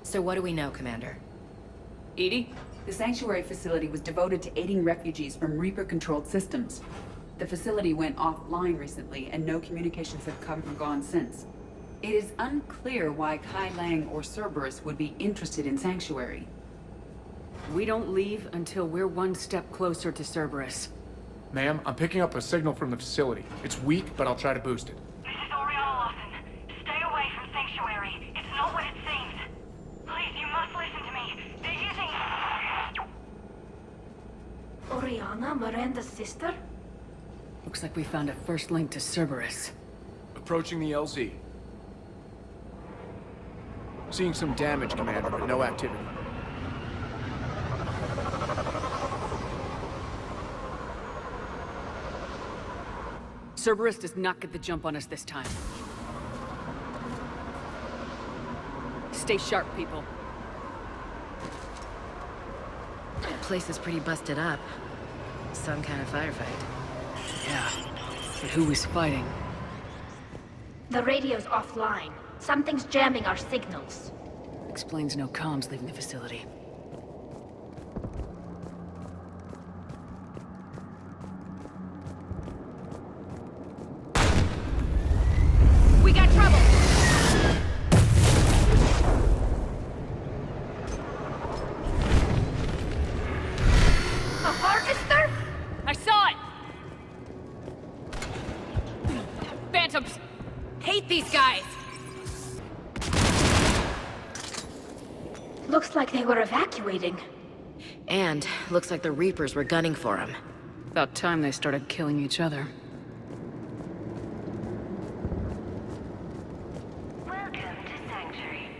So what do we know, Commander? EDI? The Sanctuary facility was devoted to aiding refugees from Reaper-controlled systems. The facility went offline recently, and no communications have come or gone since. It is unclear why Kai Lang or Cerberus would be interested in Sanctuary. We don't leave until we're one step closer to Cerberus. Ma'am, I'm picking up a signal from the facility. It's weak, but I'll try to boost it. This is Oriana Lawson. Stay away from Sanctuary. It's not what it seems. Please, you must listen to me. They're using... Oriana, Miranda's sister? Looks like we found a first link to Cerberus. Approaching the LZ. Seeing some damage, Commander, but no activity. Cerberus does not get the jump on us this time. Stay sharp, people. The place is pretty busted up. Some kind of firefight. Yeah, but who is fighting? The radio's offline. Something's jamming our signals. Explains no comms leaving the facility. We got trouble! A harvester? I saw it! Phantoms! Hate these guys! Looks like they were evacuating. And looks like the Reapers were gunning for him. About time they started killing each other. Welcome to Sanctuary.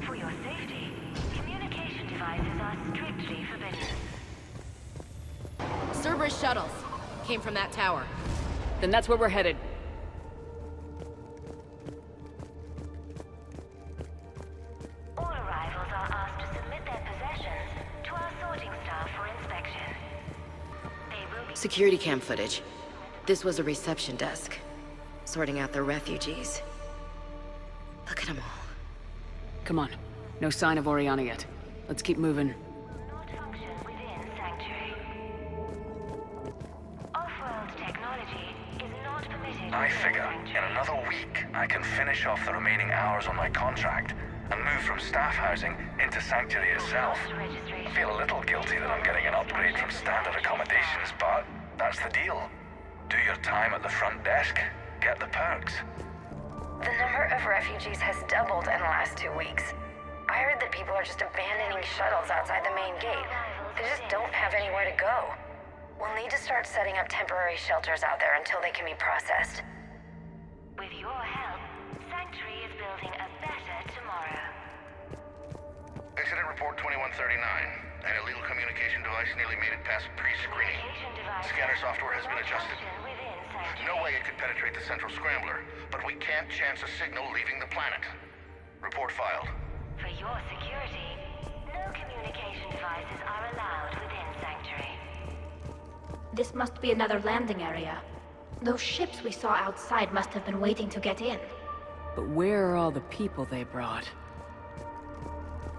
For your safety, communication devices are strictly forbidden. Cerberus shuttles. Came from that tower. Then that's where we're headed. All arrivals are asked to submit their possessions to our sorting staff for inspection. They will be... Security cam footage. This was a reception desk. Sorting out the refugees. Look at them all. Come on. No sign of Oriana yet. Let's keep moving. not function within Sanctuary. Off-world technology is not permitted I within figure in Sanctuary. another week, I can finish off the remaining hours on my contract and move from staff housing into Sanctuary itself. I feel a little guilty that I'm getting an upgrade from standard accommodations, but that's the deal. Do your time at the front desk, get the perks. The number of refugees has doubled in the last 2 weeks. I heard that people are just abandoning shuttles outside the main gate. They just don't have anywhere to go. We'll need to start setting up temporary shelters out there until they can be processed. With your help, Sanctuary is building a better tomorrow. Incident report 2139. An illegal communication device nearly made it past pre-screening. Communication devices Scanner software has been not adjusted. function within There's Sanctuary. no way it could penetrate the central scrambler, but we can't chance a signal leaving the planet. Report filed. For your security, no communication devices are allowed within Sanctuary. This must be another landing area. Those ships we saw outside must have been waiting to get in. But where are all the people they brought?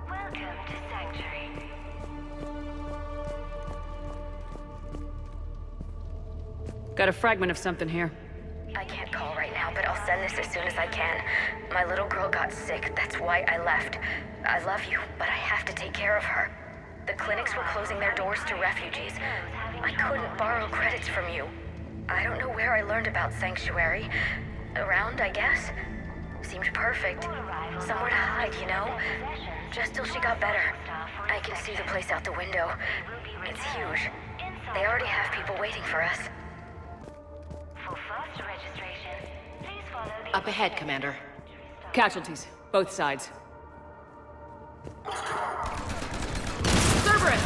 Welcome to Sanctuary. Got a fragment of something here. I can't call right now, but I'll send this as soon as I can. My little girl got sick, that's why I left. I love you, but I have to take care of her. The clinics were closing their doors to refugees. I couldn't borrow credits from you. I don't know where I learned about Sanctuary. Around, I guess. Seemed perfect. Somewhere to hide, you know? Just till she got better. I can see the place out the window. It's huge. They already have people waiting for us. For faster registration, please follow the... Up ahead, Commander. Casualties, both sides. Cerberus!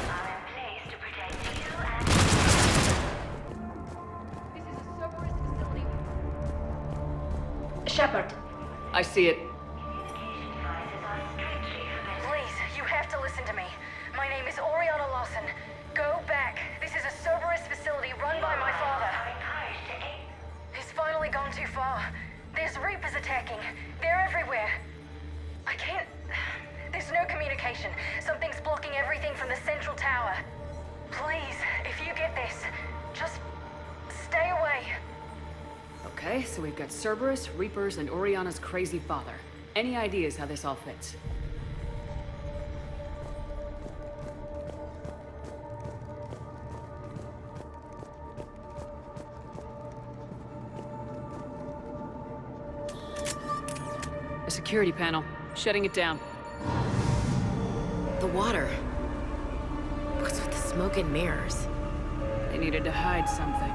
are in place to protect you and... This is a Cerberus facility. Shepard, I see it. Communication devices are strictly forbidden. Please, you have to listen to me. My name is Oriana Lawson. Go back. This is a Cerberus facility run by my father. Are encouraged to aid Okay, so we've got Cerberus, Reapers, and Oriana's crazy father. Any ideas how this all fits? A security panel. Shutting it down. The water. What's with the smoke and mirrors? They needed to hide something.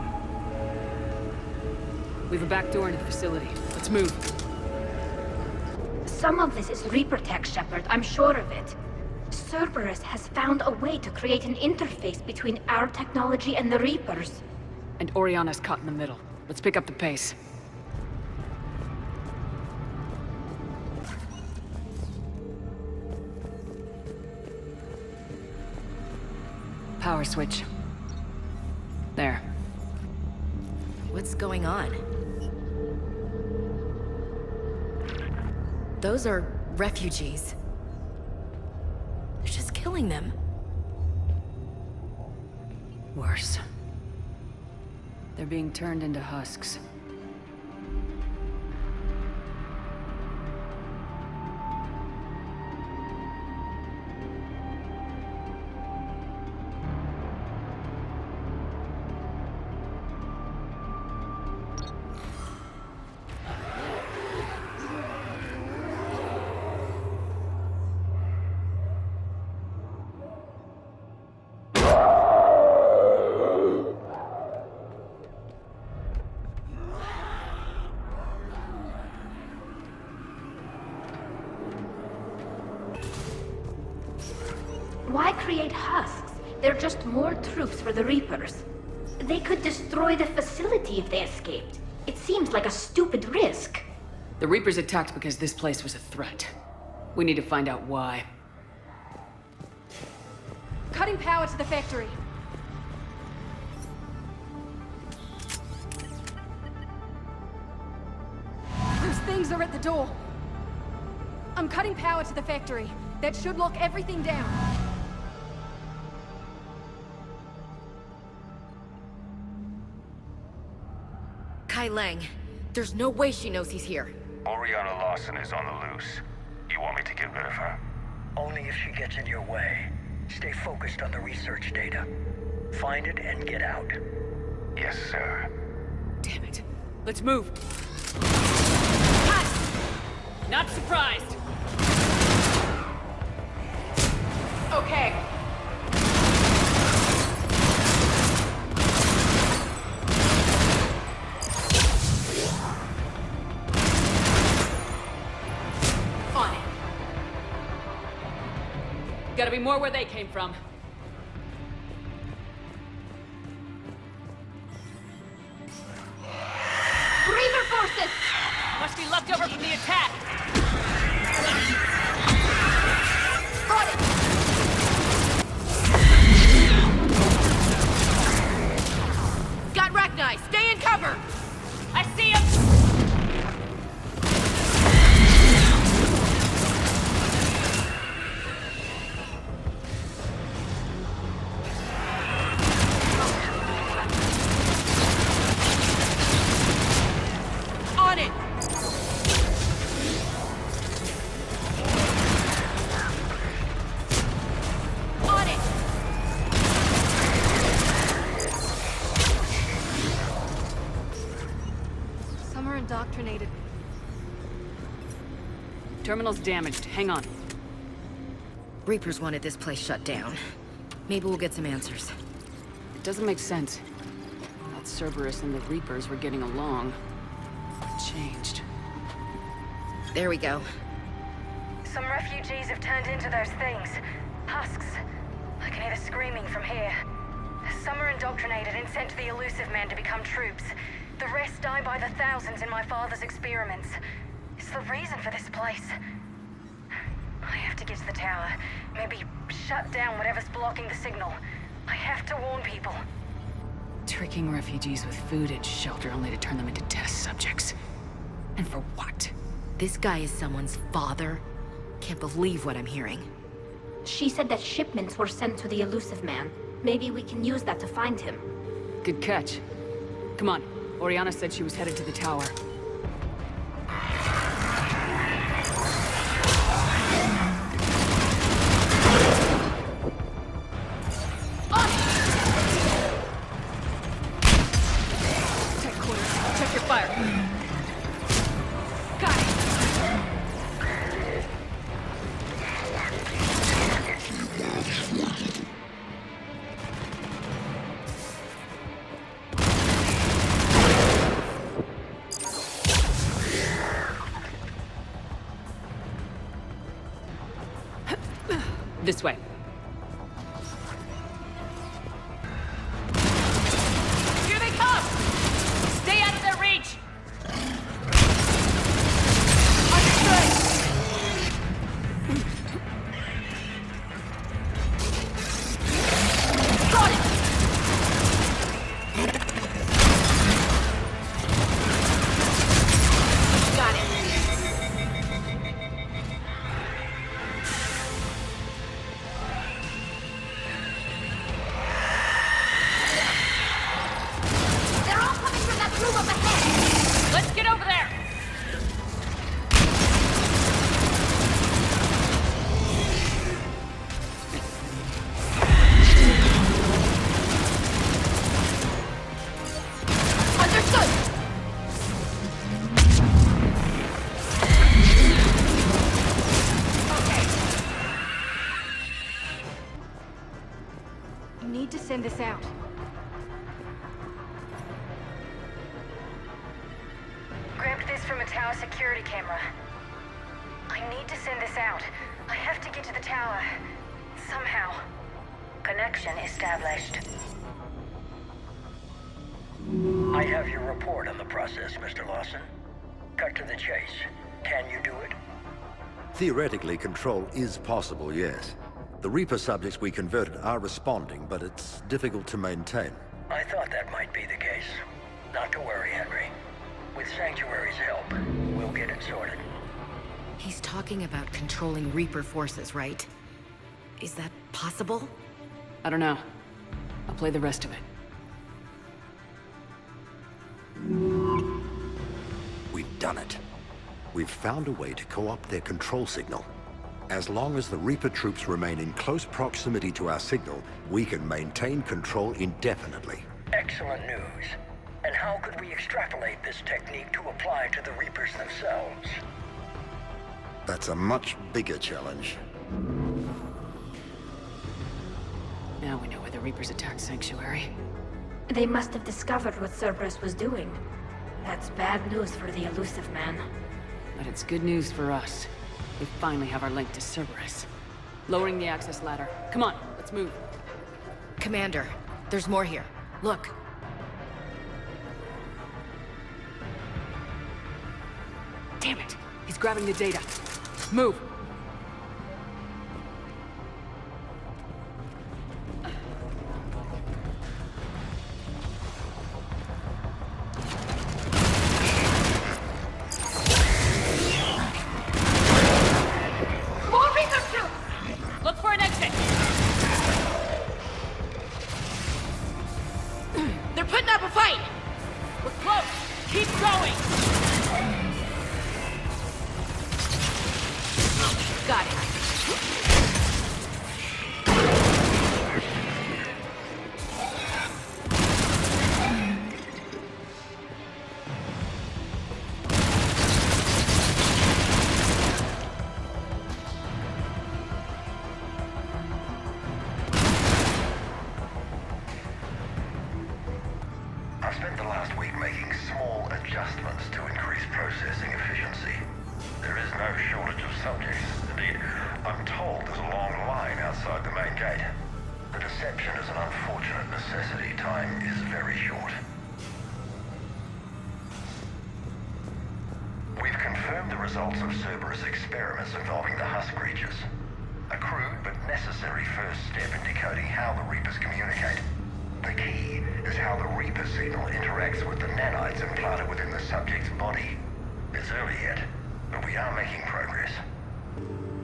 We have a back door into the facility. Let's move. Some of this is Reaper tech, Shepard. I'm sure of it. Cerberus has found a way to create an interface between our technology and the Reapers. And Oriana's caught in the middle. Let's pick up the pace. Power switch. There. What's going on? Those are refugees. They're just killing them. Worse. They're being turned into husks. Why create husks? They're just more troops for the Reapers. They could destroy the facility if they escaped. It seems like a stupid risk. The Reapers attacked because this place was a threat. We need to find out why. Cutting power to the factory. Those things are at the door. I'm cutting power to the factory. That should lock everything down. Kai Lang. There's no way she knows he's here. Oriana Lawson is on the loose. You want me to get rid of her? Only if she gets in your way. Stay focused on the research data. Find it and get out. Yes, sir. Damn it. Let's move. Not surprised. Okay. On it. Gotta be more where they came from. Reaper forces! Must be left over from the attack. Got it! Got Rachni! Stay in cover! I see him! On it! On it! Some are indoctrinated. Terminal's damaged. Hang on. Reapers wanted this place shut down. Maybe we'll get some answers. It doesn't make sense. I thought Cerberus and the Reapers were getting along. It changed. There we go. Some refugees have turned into those things. Husks. I can hear the screaming from here. Some are indoctrinated and sent to the Elusive Man to become troops. The rest die by the thousands in my father's experiments. It's the reason for this place. I have to get to the tower. Maybe shut down whatever's blocking the signal. I have to warn people. Tricking refugees with food and shelter only to turn them into test subjects. And for what? This guy is someone's father? Can't believe what I'm hearing. She said that shipments were sent to the Elusive Man. Maybe we can use that to find him. Good catch. Come on. Oriana said she was headed to the tower. Tech quarters, check your fire. Got it. This way. Here they come! Stay out of their reach! Understood! Got it! Got it. They're all coming from that room up ahead! Let's get over there! Understood! You need to send this out. Grabbed this from a tower security camera. I need to send this out. I have to get to the tower. Somehow. Connection established. I have your report on the process, Mr. Lawson. Cut to the chase. Can you do it? Theoretically, control is possible, yes. The Reaper subjects we converted are responding, but it's difficult to maintain. I thought that might be the case. Not to worry, Henry. With Sanctuary's help, we'll get it sorted. He's talking about controlling Reaper forces, right? Is that possible? I don't know. I'll play the rest of it. We've done it. We've found a way to co-opt their control signal. As long as the Reaper troops remain in close proximity to our signal, we can maintain control indefinitely. Excellent news. And how could we extrapolate this technique to apply to the Reapers themselves? That's a much bigger challenge. Now we know why the Reapers attacked Sanctuary. They must have discovered what Cerberus was doing. That's bad news for the Elusive Man. But it's good news for us. We finally have our link to Cerberus. Lowering the access ladder. Come on, let's move. Commander, there's more here. Look. Damn it! He's grabbing the data. Move! More Reaper troops! Look for an exit! They're putting up a fight! We're close! Keep going! Got it. I've spent the last week making small adjustments to increase processing efficiency. There is no shortage of subjects. Indeed, I'm told there's a long line outside the main gate. The deception is an unfortunate necessity. Time is very short. We've confirmed the results of Cerberus experiments involving the husk creatures. A crude but necessary first step in decoding how the Reapers communicate. The key is how the Reaper signal interacts with the nanites implanted within the subject's body. It's early yet, but we are making progress.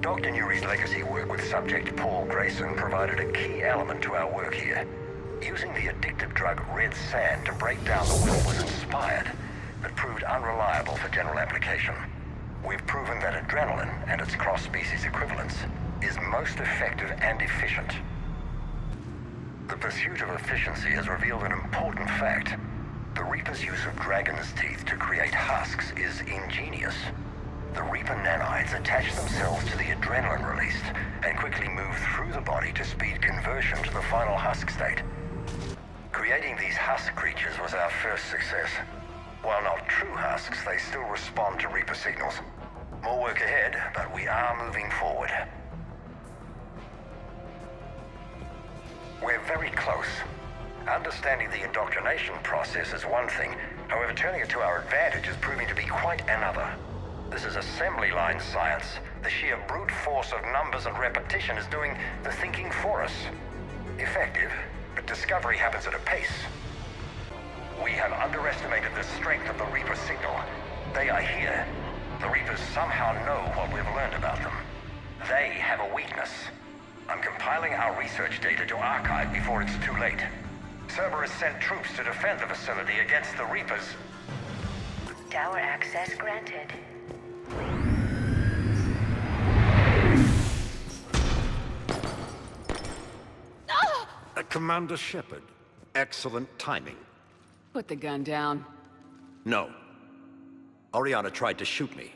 Dr. Newry's legacy work with subject Paul Grayson provided a key element to our work here. Using the addictive drug Red Sand to break down the will was inspired, but proved unreliable for general application. We've proven that adrenaline and its cross-species equivalents is most effective and efficient. The pursuit of efficiency has revealed an important fact. The Reaper's use of dragon's teeth to create husks is ingenious. The Reaper nanites attach themselves to the adrenaline released and quickly move through the body to speed conversion to the final husk state. Creating these husk creatures was our first success. While not true husks, they still respond to Reaper signals. More work ahead, but we are moving forward. We're very close. Understanding the indoctrination process is one thing, however turning it to our advantage is proving to be quite another. This is assembly line science. The sheer brute force of numbers and repetition is doing the thinking for us. Effective, but discovery happens at a pace. We have underestimated the strength of the Reaper signal. They are here. The Reapers somehow know what we've learned about them. They have a weakness. I'm compiling our research data to archive before it's too late. Cerberus sent troops to defend the facility against the Reapers. Tower access granted. Commander Shepard, excellent timing. Put the gun down. No. Oriana tried to shoot me.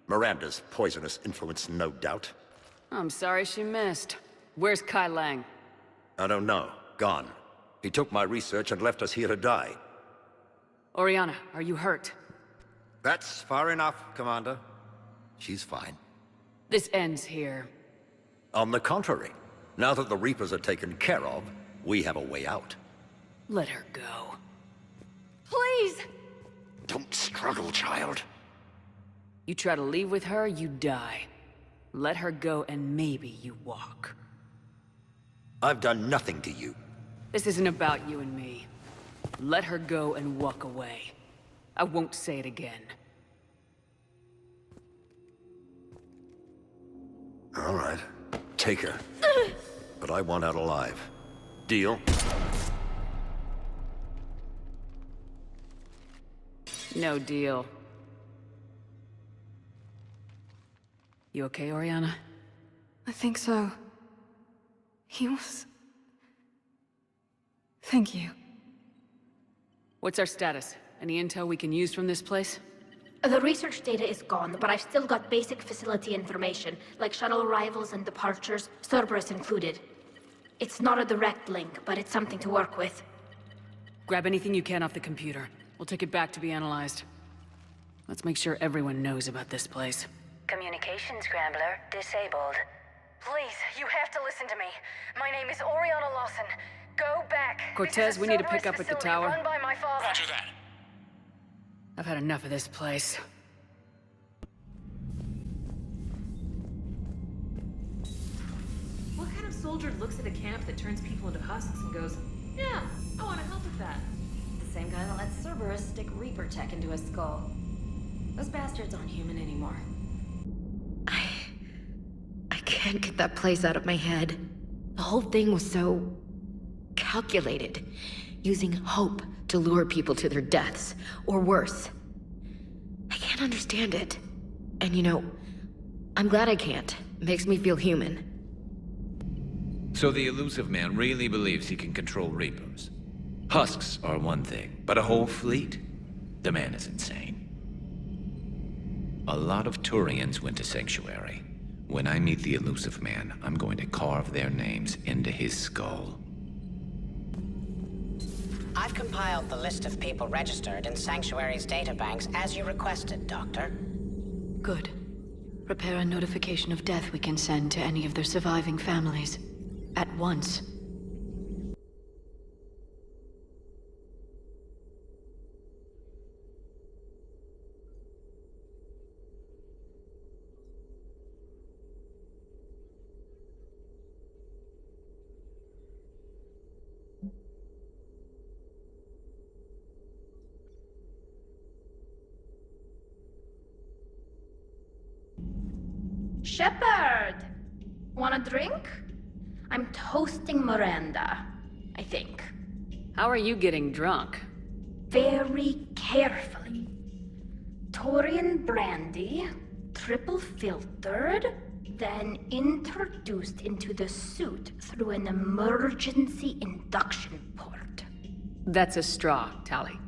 Miranda's poisonous influence, no doubt. I'm sorry she missed. Where's Kai Lang? I don't know. Gone. He took my research and left us here to die. Oriana, are you hurt? That's far enough, Commander. She's fine. This ends here. On the contrary, now that the Reapers are taken care of, we have a way out. Let her go. Please! Don't struggle, child. You try to leave with her, you die. Let her go and maybe you walk. I've done nothing to you. This isn't about you and me. Let her go and walk away. I won't say it again. All right. Take her. But I want out alive. Deal? No deal. You okay, Oriana? I think so. He was... Thank you. What's our status? Any intel we can use from this place? The research data is gone, but I've still got basic facility information, like shuttle arrivals and departures, Cerberus included. It's not a direct link, but it's something to work with. Grab anything you can off the computer. We'll take it back to be analyzed. Let's make sure everyone knows about this place. Communication scrambler disabled. Please, you have to listen to me. My name is Oriana Lawson. Go back. Cortez, we need to pick up at the tower. Run by my father. Roger that. I've had enough of this place. What kind of soldier looks at a camp that turns people into husks and goes, yeah, I want to help with that? The same guy that let Cerberus stick Reaper tech into his skull. Those bastards aren't human anymore. I can't get that place out of my head. The whole thing was so... calculated. Using hope to lure people to their deaths, or worse. I can't understand it. And you know, I'm glad I can't. It makes me feel human. So the elusive man really believes he can control Reapers. Husks are one thing, but a whole fleet? The man is insane. A lot of Turians went to Sanctuary. When I meet the elusive man, I'm going to carve their names into his skull. I've compiled the list of people registered in Sanctuary's databanks as you requested, Doctor. Good. Prepare a notification of death we can send to any of their surviving families. At once. Shepard! Want a drink? I'm toasting Miranda, I think. How are you getting drunk? Very carefully. Torian brandy, triple filtered, then introduced into the suit through an emergency induction port. That's a straw, Tali.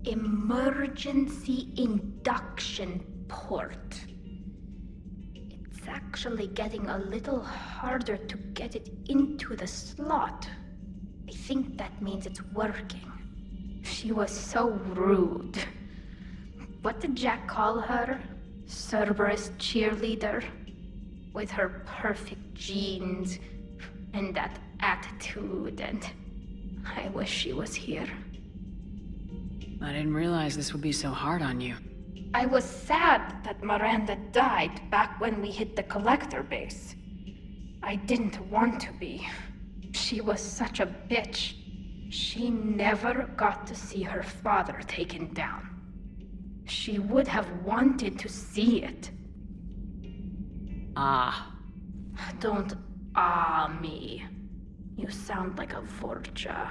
Emergency induction port. It's actually getting a little harder to get it into the slot. I think that means it's working. She was so rude. What did Jack call her? Cerberus cheerleader? With her perfect genes and that attitude, and I wish she was here. I didn't realize this would be so hard on you. I was sad that Miranda died back when we hit the collector base. I didn't want to be. She was such a bitch. She never got to see her father taken down. She would have wanted to see it. Ah. Don't me. You sound like a Vorcha.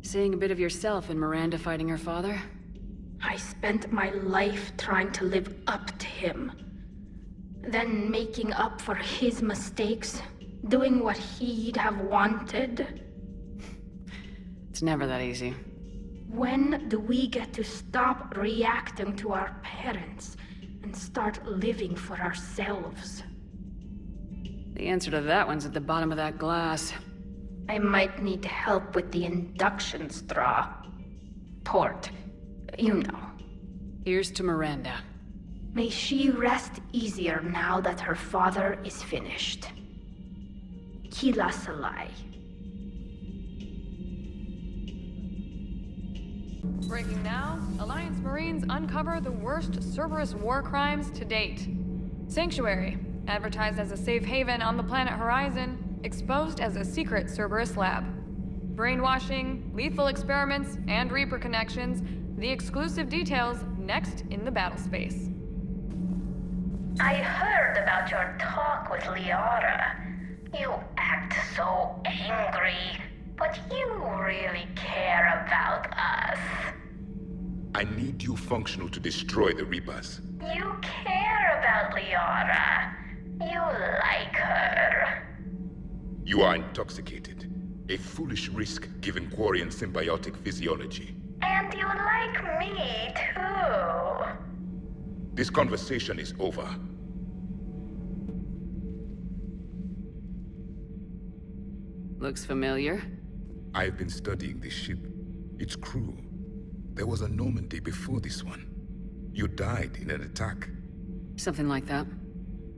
Seeing a bit of yourself in Miranda fighting her father? I spent my life trying to live up to him. Then making up for his mistakes, doing what he'd have wanted. It's never that easy. When do we get to stop reacting to our parents and start living for ourselves? The answer to that one's at the bottom of that glass. I might need help with the induction straw. Port. You know. Here's to Miranda. May she rest easier now that her father is finished. Kila Salai. Breaking now, Alliance Marines uncover the worst Cerberus war crimes to date. Sanctuary, advertised as a safe haven on the planet Horizon, exposed as a secret Cerberus lab. Brainwashing, lethal experiments, and Reaper connections, the exclusive details next in the battle space. I heard about your talk with Liara. You act so angry, but you really care about us. I need you functional to destroy the Reapers. You care about Liara. You like her. You are intoxicated. A foolish risk given Quarian symbiotic physiology. And you like me, too. This conversation is over. Looks familiar. I have been studying this ship. Its crew. There was a Normandy before this one. You died in an attack. Something like that.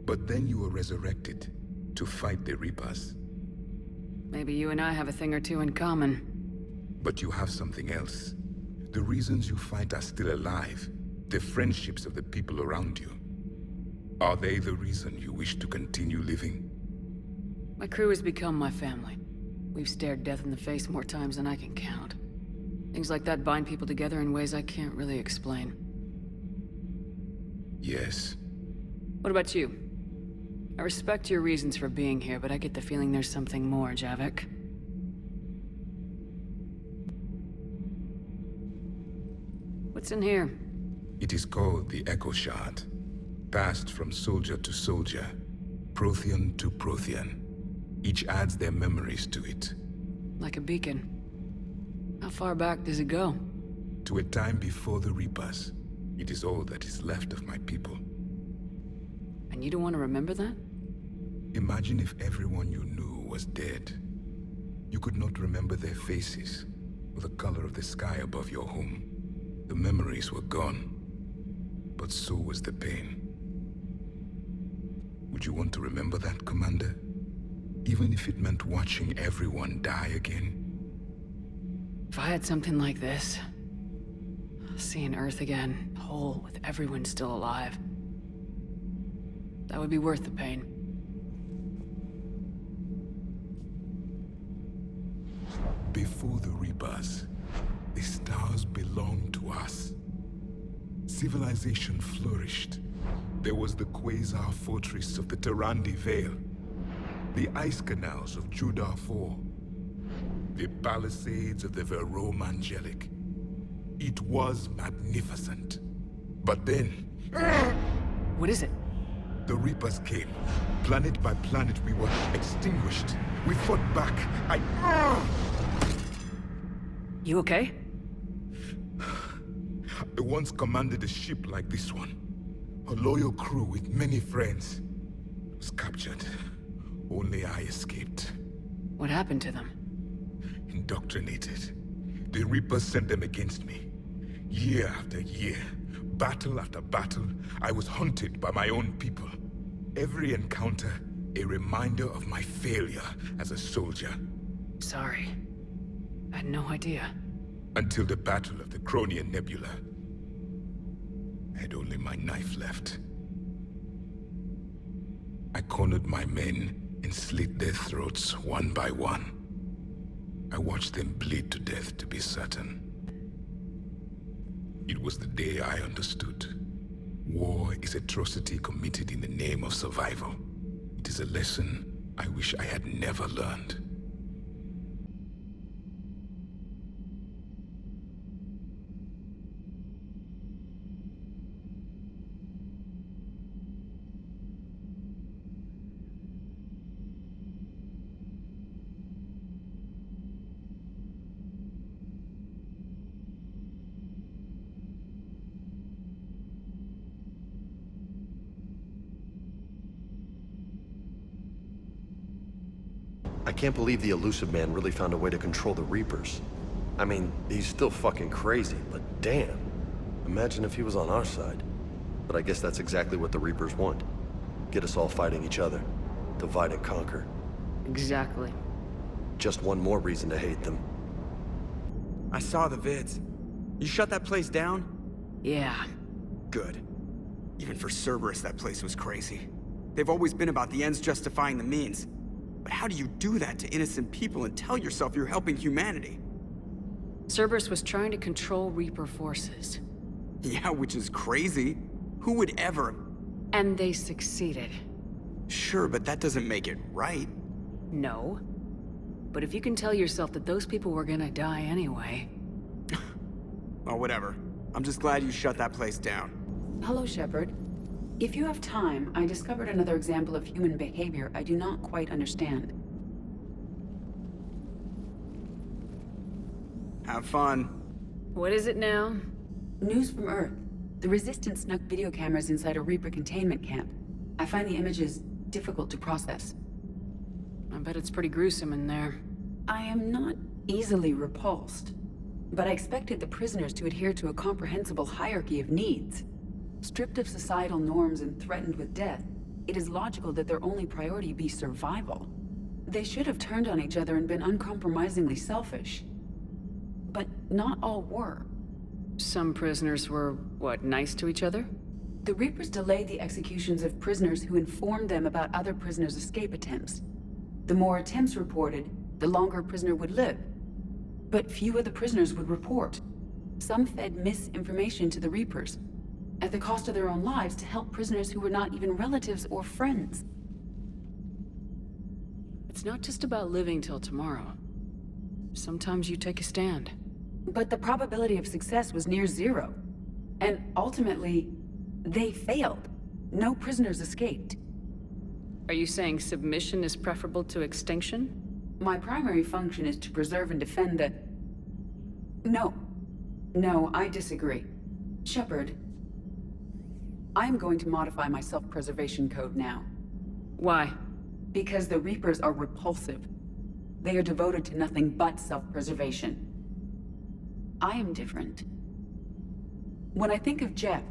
But then you were resurrected to fight the Reapers. Maybe you and I have a thing or two in common. But you have something else. The reasons you fight are still alive. The friendships of the people around you. Are they the reason you wish to continue living? My crew has become my family. We've stared death in the face more times than I can count. Things like that bind people together in ways I can't really explain. Yes. What about you? I respect your reasons for being here, but I get the feeling there's something more, Javik. What's in here? It is called the Echo Shard. Passed from soldier to soldier. Prothean to Prothean. Each adds their memories to it. Like a beacon. How far back does it go? To a time before the Reapers. It is all that is left of my people. And you don't want to remember that? Imagine if everyone you knew was dead. You could not remember their faces, or the color of the sky above your home. The memories were gone, but so was the pain. Would you want to remember that, Commander? Even if it meant watching everyone die again? If I had something like this, seeing Earth again, whole with everyone still alive, that would be worth the pain. Before the Reapers, the stars belonged to us. Civilization flourished. There was the Quasar Fortress of the Terrandi Vale, the ice canals of Judar IV, The palisades of the Verome Angelic. It was magnificent. But then... What is it? The Reapers came. Planet by planet, we were extinguished. We fought back. You okay? I once commanded a ship like this one. A loyal crew with many friends. Was captured. Only I escaped. What happened to them? Indoctrinated. The Reapers sent them against me. Year after year, battle after battle, I was hunted by my own people. Every encounter, a reminder of my failure as a soldier. Sorry. I had no idea. Until the Battle of the Cronian Nebula. I had only my knife left. I cornered my men and slit their throats one by one. I watched them bleed to death to be certain. It was the day I understood. War is atrocity committed in the name of survival. It is a lesson I wish I had never learned. I can't believe the Elusive Man really found a way to control the Reapers. I mean, he's still fucking crazy, but damn. Imagine if he was on our side. But I guess that's exactly what the Reapers want. Get us all fighting each other. Divide and conquer. Exactly. Just one more reason to hate them. I saw the vids. You shut that place down? Yeah. Good. Even for Cerberus, that place was crazy. They've always been about the ends justifying the means. But how do you do that to innocent people and tell yourself you're helping humanity? Cerberus was trying to control Reaper forces. Yeah, which is crazy. Who would ever... And they succeeded. Sure, but that doesn't make it right. No. But if you can tell yourself that those people were gonna die anyway... Well, whatever. I'm just glad you shut that place down. Hello, Shepard. If you have time, I discovered another example of human behavior I do not quite understand. Have fun. What is it now? News from Earth. The Resistance snuck video cameras inside a Reaper containment camp. I find the images difficult to process. I bet it's pretty gruesome in there. I am not easily repulsed, but I expected the prisoners to adhere to a comprehensible hierarchy of needs. Stripped of societal norms and threatened with death, it is logical that their only priority be survival. They should have turned on each other and been uncompromisingly selfish. But not all were. Some prisoners were, what, nice to each other? The Reapers delayed the executions of prisoners who informed them about other prisoners' escape attempts. The more attempts reported, the longer a prisoner would live. But few of the prisoners would report. Some fed misinformation to the Reapers, at the cost of their own lives, to help prisoners who were not even relatives or friends. It's not just about living till tomorrow. Sometimes you take a stand. But the probability of success was near zero. And ultimately, they failed. No prisoners escaped. Are you saying submission is preferable to extinction? My primary function is to preserve and defend the... No, I disagree. Shepard, I'm going to modify my self-preservation code now. Why? Because the Reapers are repulsive. They are devoted to nothing but self-preservation. I am different. When I think of Jeff,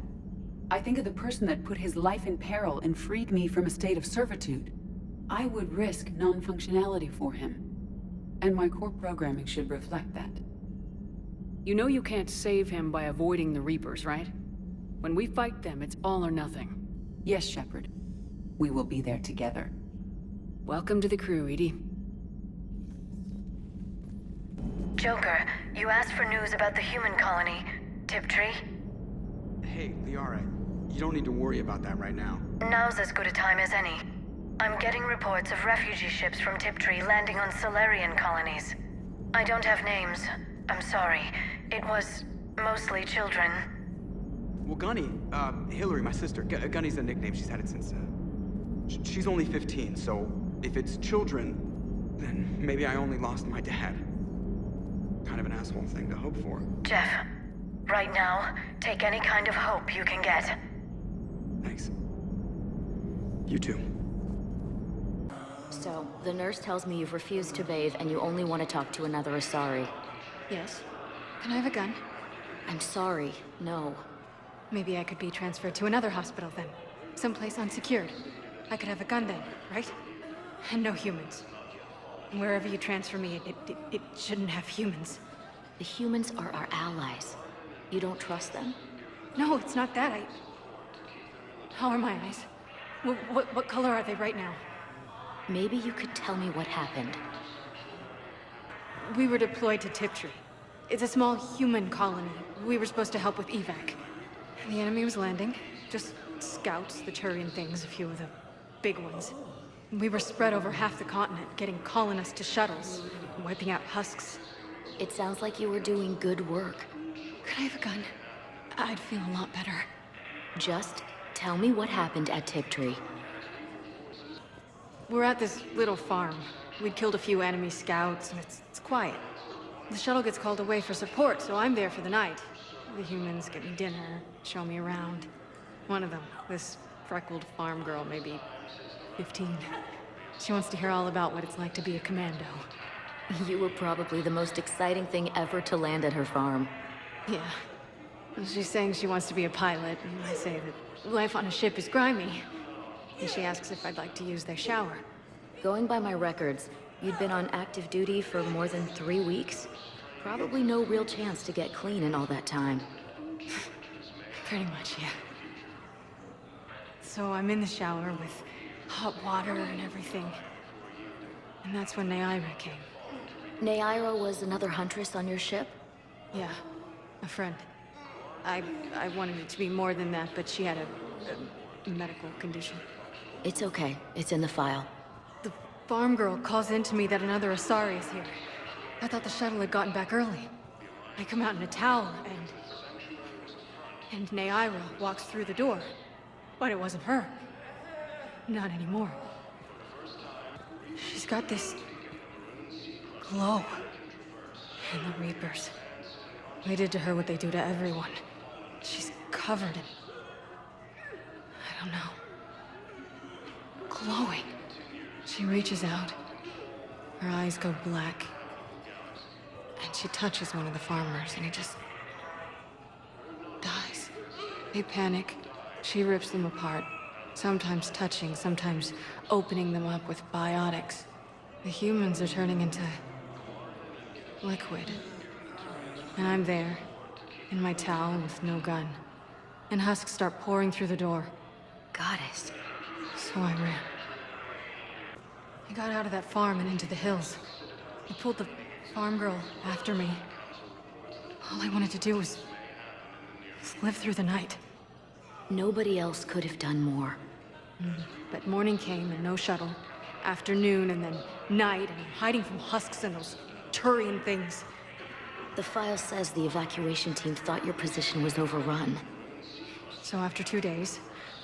I think of the person that put his life in peril and freed me from a state of servitude. I would risk non-functionality for him. And my core programming should reflect that. You know you can't save him by avoiding the Reapers, right? When we fight them, it's all or nothing. Yes, Shepard. We will be there together. Welcome to the crew, EDI. Joker, you asked for news about the human colony, Tiptree. Hey, Liara, you don't need to worry about that right now. Now's as good a time as any. I'm getting reports of refugee ships from Tiptree landing on Solarian colonies. I don't have names. I'm sorry. It was mostly children. Well, Gunny, Hillary, my sister, Gunny's a nickname. She's had it since, she's only 15, so if it's children, then maybe I only lost my dad. Kind of an asshole thing to hope for. Jeff, right now, take any kind of hope you can get. Thanks. You too. So, the nurse tells me you've refused to bathe and you only want to talk to another Asari. Yes. Can I have a gun? I'm sorry, no. Maybe I could be transferred to another hospital then. Someplace unsecured. I could have a gun then, right? And no humans. Wherever you transfer me, it shouldn't have humans. The humans are our allies. You don't trust them? No, it's not that. How are my eyes? What color are they right now? Maybe you could tell me what happened. We were deployed to Tiptree. It's a small human colony. We were supposed to help with evac. The enemy was landing. Just scouts, the Turian things, a few of the big ones. We were spread over half the continent, getting colonists to shuttles, wiping out husks. It sounds like you were doing good work. Could I have a gun? I'd feel a lot better. Just tell me what happened at Tiptree. We're at this little farm. We'd killed a few enemy scouts, and it's quiet. The shuttle gets called away for support, so I'm there for the night. The humans get me dinner, show me around. One of them, this freckled farm girl, maybe 15. She wants to hear all about what it's like to be a commando. You were probably the most exciting thing ever to land at her farm. Yeah. She's saying she wants to be a pilot, and I say that life on a ship is grimy. And she asks if I'd like to use their shower. Going by my records, you'd been on active duty for more than 3 weeks. Probably no real chance to get clean in all that time. Pretty much, yeah. So I'm in the shower with hot water and everything. And that's when Neaira came. Neaira was another huntress on your ship? Yeah, a friend. I wanted it to be more than that, but she had a medical condition. It's okay. It's in the file. The farm girl calls in to me that another Asari is here. I thought the shuttle had gotten back early. I come out in a towel, and Neaira walks through the door. But it wasn't her. Not anymore. She's got this glow. And the Reapers. They did to her what they do to everyone. She's covered in... I don't know. Glowing. She reaches out. Her eyes go black. And she touches one of the farmers, and he just... dies. They panic. She rips them apart. Sometimes touching, sometimes opening them up with biotics. The humans are turning into... liquid. And I'm there, in my towel with no gun. And husks start pouring through the door. Goddess. So I ran. I got out of that farm and into the hills. I pulled the farm girl after me. All I wanted to do was live through the night. Nobody else could have done more. But morning came and no shuttle. Afternoon and then night, and I'm hiding from husks and those Turian things. The file says the evacuation team thought your position was overrun. So after 2 days,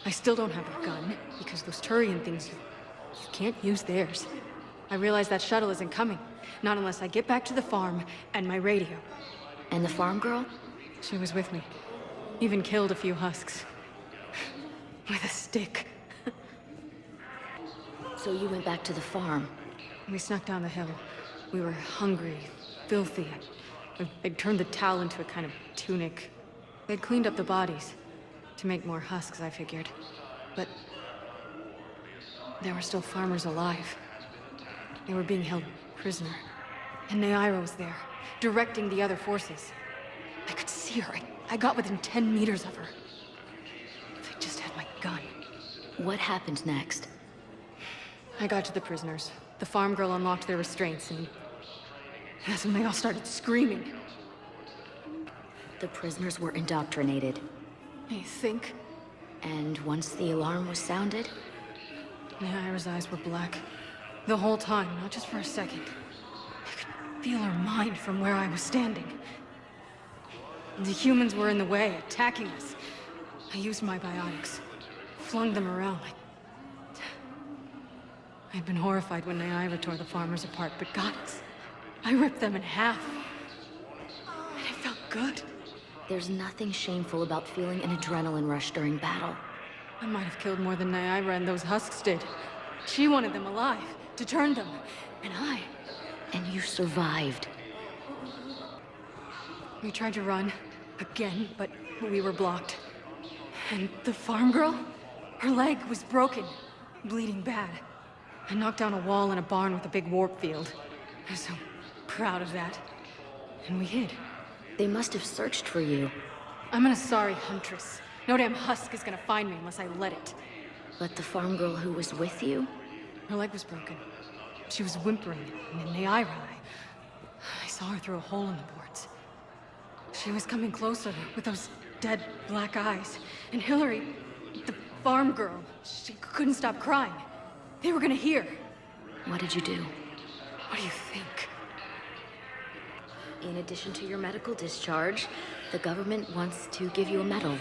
I still don't have a gun, because those Turian things, you can't use theirs. I realize that shuttle isn't coming. Not unless I get back to the farm and my radio. And the farm girl? She was with me. Even killed a few husks. With a stick. So you went back to the farm? We snuck down the hill. We were hungry, filthy. I'd turned the towel into a kind of tunic. They'd cleaned up the bodies. To make more husks, I figured. But... there were still farmers alive. They were being held prisoner. And Neaira was there, directing the other forces. I could see her. I got within 10 meters of her. If I just had my gun. What happened next? I got to the prisoners. The farm girl unlocked their restraints, and that's when they all started screaming. The prisoners were indoctrinated. I think. And once the alarm was sounded? Neaira's eyes were black. The whole time, not just for a second. I could feel her mind from where I was standing. The humans were in the way, attacking us. I used my biotics, flung them around. I'd been horrified when Naira tore the farmers apart, but gods, I ripped them in half. And it felt good. There's nothing shameful about feeling an adrenaline rush during battle. I might have killed more than Naira and those husks did. She wanted them alive, to turn them, and I... And you survived. We tried to run, again, but we were blocked. And the farm girl? Her leg was broken, bleeding bad. I knocked down a wall in a barn with a big warp field. I was so proud of that. And we hid. They must have searched for you. I'm an Asari huntress. No damn husk is gonna find me unless I let it. But the farm girl who was with you? Her leg was broken. She was whimpering, and then Naira, I saw her through a hole in the boards. She was coming closer with those dead black eyes. And Hillary, the farm girl, she couldn't stop crying. They were gonna hear. What did you do? What do you think? In addition to your medical discharge, the government wants to give you a medal.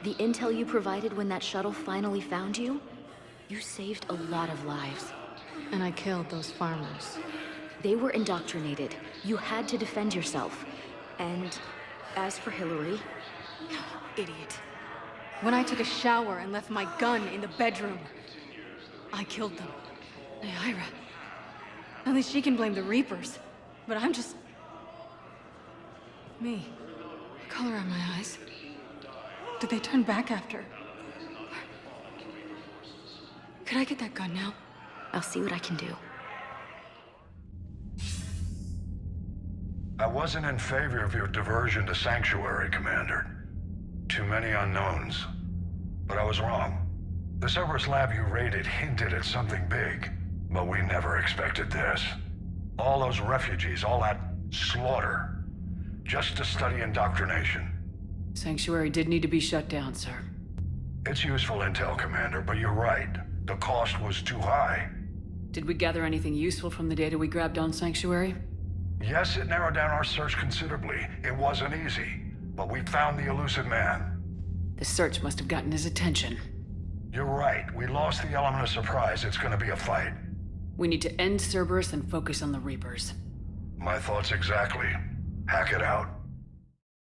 The intel you provided when that shuttle finally found you, you saved a lot of lives. And I killed those farmers. They were indoctrinated. You had to defend yourself. And as for Hillary... Idiot. When I took a shower and left my gun in the bedroom, I killed them. Naira. At least she can blame the Reapers. But I'm just... me. The color in my eyes. Did they turn back after? Could I get that gun now? I'll see what I can do. I wasn't in favor of your diversion to Sanctuary, Commander. Too many unknowns. But I was wrong. The Cerberus lab you raided hinted at something big, but we never expected this. All those refugees, all that slaughter, just to study indoctrination. Sanctuary did need to be shut down, sir. It's useful intel, Commander, but you're right. The cost was too high. Did we gather anything useful from the data we grabbed on Sanctuary? Yes, it narrowed down our search considerably. It wasn't easy, but we found the elusive man. The search must have gotten his attention. You're right. We lost the element of surprise. It's gonna be a fight. We need to end Cerberus and focus on the Reapers. My thoughts exactly. Hack it out.